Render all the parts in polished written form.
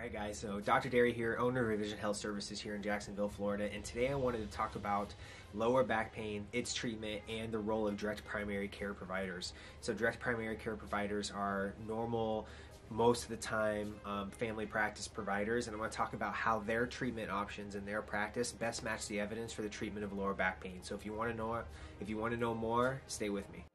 Alright guys, so Dr. Derry here, owner of Revision Health Services here in Jacksonville, Florida, and today I wanted to talk about lower back pain, its treatment, and the role of direct primary care providers. So direct primary care providers are normal, most of the time, family practice providers, and I want to talk about how their treatment options and their practice best match the evidence for the treatment of lower back pain. So if you want to know more, stay with me.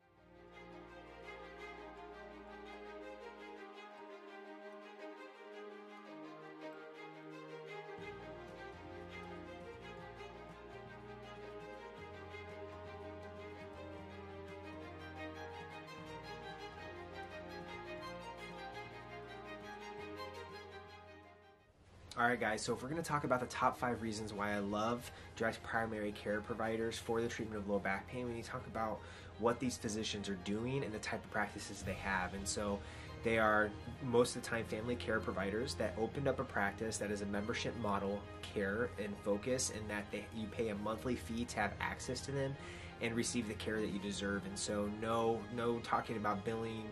Alright guys, so if we're going to talk about the top 5 reasons why I love direct primary care providers for the treatment of low back pain, we need to talk about what these physicians are doing and the type of practices they have. And so they are most of the time family care providers that opened up a practice that is a membership model care and focus, and that you pay a monthly fee to have access to them and receive the care that you deserve. And so no talking about billing,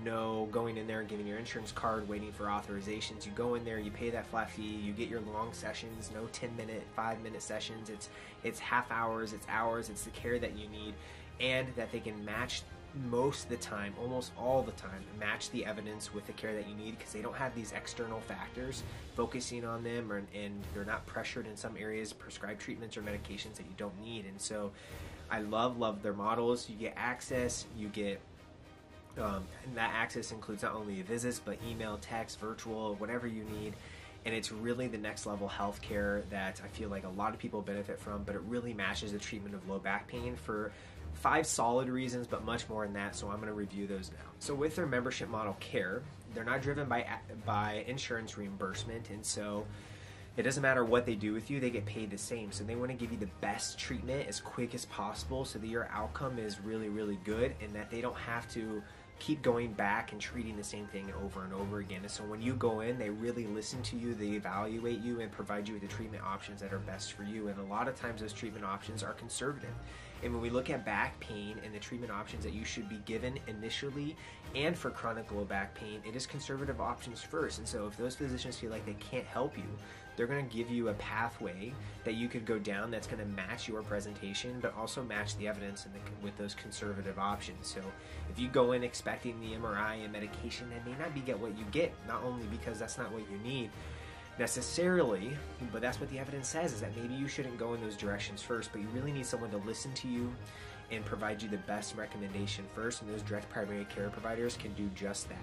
no going in there and giving your insurance card, waiting for authorizations. You go in there, you pay that flat fee, you get your long sessions, no 10-minute, 5-minute sessions. It's half hours, it's hours, it's the care that you need, and that they can match most of the time, almost all the time, match the evidence with the care that you need, because they don't have these external factors focusing on them, and they're not pressured in some areas, prescribed treatments or medications that you don't need. And so I love their models. You get access, you get and that access includes not only visits, but email, text, virtual, whatever you need. And it's really the next level healthcare that I feel like a lot of people benefit from, but it really matches the treatment of low back pain for 5 solid reasons, but much more than that, so I'm going to review those now. So with their membership model care, they're not driven by insurance reimbursement, and so it doesn't matter what they do with you, they get paid the same. So they want to give you the best treatment as quick as possible so that your outcome is really good, and that they don't have to keep going back and treating the same thing over and over again. And so when you go in, they really listen to you, they evaluate you, and provide you with the treatment options that are best for you. And a lot of times those treatment options are conservative. And when we look at back pain and the treatment options that you should be given initially and for chronic low back pain, it is conservative options first. And so if those physicians feel like they can't help you, they're going to give you a pathway that you could go down that's going to match your presentation, but also match the evidence with those conservative options. So if you go in expecting the MRI and medication, that may not be what you get, not only because that's not what you need necessarily, but that's what the evidence says, is that maybe you shouldn't go in those directions first, but you really need someone to listen to you and provide you the best recommendation first, and those direct primary care providers can do just that.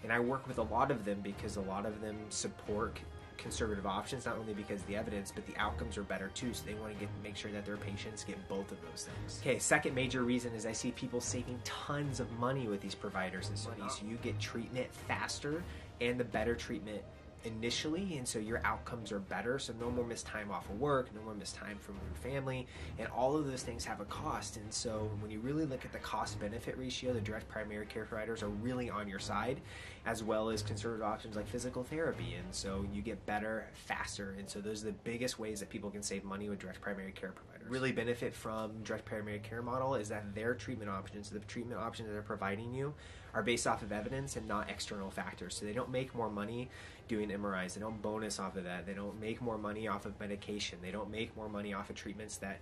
And I work with a lot of them because a lot of them support conservative options, not only because of the evidence, but the outcomes are better too, so they want to make sure that their patients get both of those things. Okay, second major reason is I see people saving tons of money with these providers and studies. So you get treatment faster and the better treatment initially, and so your outcomes are better. So no more missed time off of work, no more missed time from your family, and all of those things have a cost. And so when you really look at the cost benefit ratio, the direct primary care providers are really on your side, as well as conservative options like physical therapy. And so you get better faster, and so those are the biggest ways that people can save money with direct primary care providers. Really benefit from direct primary care model is that their treatment options, the treatment options that they're providing you, are based off of evidence and not external factors. So they don't make more money doing MRIs, they don't bonus off of that, they don't make more money off of medication, they don't make more money off of treatments that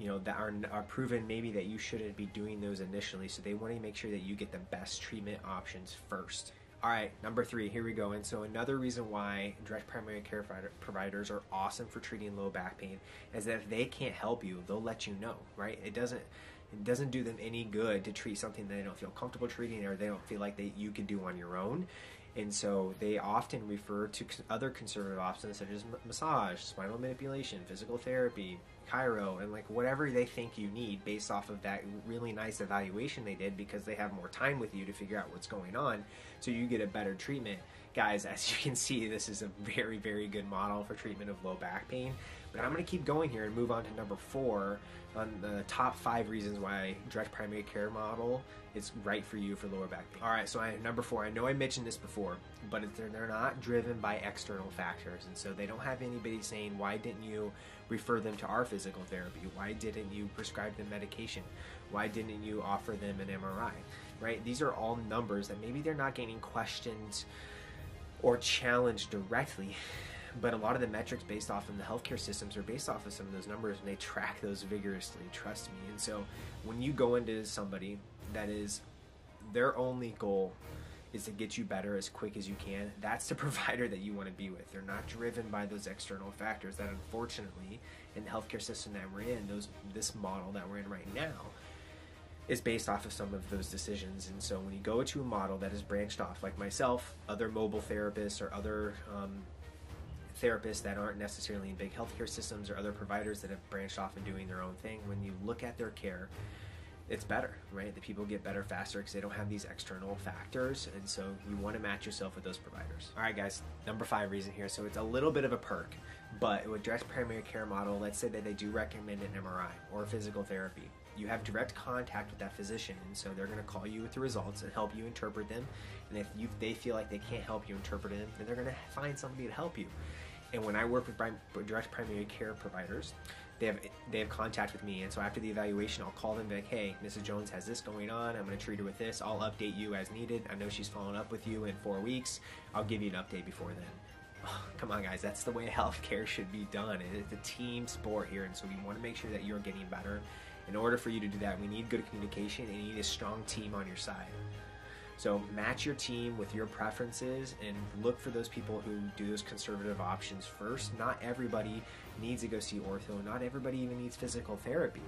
that are proven maybe that you shouldn't be doing those initially. So they want to make sure that you get the best treatment options first. Alright, number 3, here we go. And so another reason why direct primary care providers are awesome for treating low back pain is that if they can't help you, they'll let you know, right? It doesn't do them any good to treat something that they don't feel comfortable treating, or they don't feel like you could do on your own. And so they often refer to other conservative options such as massage, spinal manipulation, physical therapy, chiro, and like whatever they think you need based off of that really nice evaluation they did, because they have more time with you to figure out what's going on, so you get a better treatment. Guys, as you can see, this is a very good model for treatment of low back pain. But I'm going to keep going here and move on to number 4 on the top 5 reasons why direct primary care model is right for you for lower back pain. Alright, so number 4, I know I mentioned this before, but they're not driven by external factors, and so they don't have anybody saying, why didn't you refer them to our physical therapy? Why didn't you prescribe them medication? Why didn't you offer them an MRI? Right? These are all numbers that maybe they're not getting questioned or challenged directly. But a lot of the metrics based off of the healthcare systems are based off of some of those numbers, and they track those vigorously, trust me. And so when you go into somebody that is, their only goal is to get you better as quick as you can, that's the provider that you want to be with. They're not driven by those external factors that, unfortunately, in the healthcare system that we're in, this model that we're in right now, is based off of some of those decisions. And so when you go to a model that is branched off, like myself, other mobile therapists, or other therapists that aren't necessarily in big healthcare systems, or other providers that have branched off and doing their own thing, when you look at their care, it's better, right? The people get better faster because they don't have these external factors. And so you want to match yourself with those providers. All right, guys, number 5 reason here. So it's a little bit of a perk, but with direct primary care model, let's say that they do recommend an MRI or physical therapy. You have direct contact with that physician, and so they're going to call you with the results and help you interpret them. And if they feel like they can't help you interpret them, then they're going to find somebody to help you. And when I work with direct primary care providers, they have contact with me, and so after the evaluation, I'll call them and be like, hey, Mrs. Jones has this going on, I'm going to treat her with this, I'll update you as needed, I know she's following up with you in 4 weeks, I'll give you an update before then. Oh, come on, guys, that's the way healthcare should be done. It's a team sport here, and so we want to make sure that you're getting better. In order for you to do that, we need good communication, and you need a strong team on your side. So match your team with your preferences and look for those people who do those conservative options first. Not everybody needs to go see ortho. Not everybody even needs physical therapy.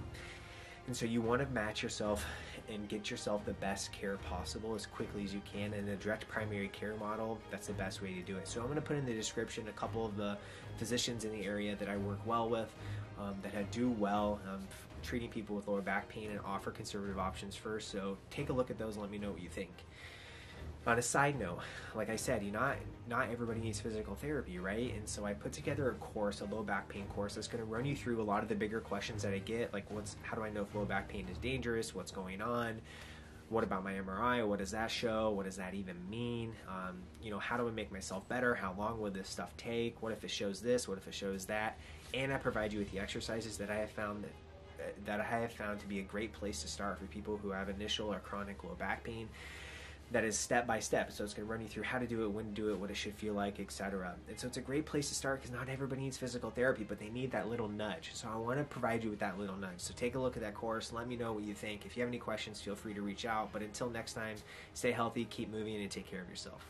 And so you want to match yourself and get yourself the best care possible as quickly as you can. And the direct primary care model, that's the best way to do it. So I'm going to put in the description a couple of the physicians in the area that I work well with, that do well treating people with lower back pain and offer conservative options first. So take a look at those and let me know what you think. On a side note, like I said, not everybody needs physical therapy, right? And so I put together a course, a low back pain course, that's going to run you through a lot of the bigger questions that I get, like how do I know if low back pain is dangerous? What's going on? What about my MRI? What does that show? What does that even mean? How do I make myself better? How long will this stuff take? What if it shows this? What if it shows that? And I provide you with the exercises that I have found to be a great place to start for people who have initial or chronic low back pain. That is step by step, so it's going to run you through how to do it, when to do it, what it should feel like, etc. And so it's a great place to start because not everybody needs physical therapy, but they need that little nudge. So I want to provide you with that little nudge. So take a look at that course. Let me know what you think. If you have any questions, feel free to reach out. But until next time, stay healthy, keep moving, and take care of yourself.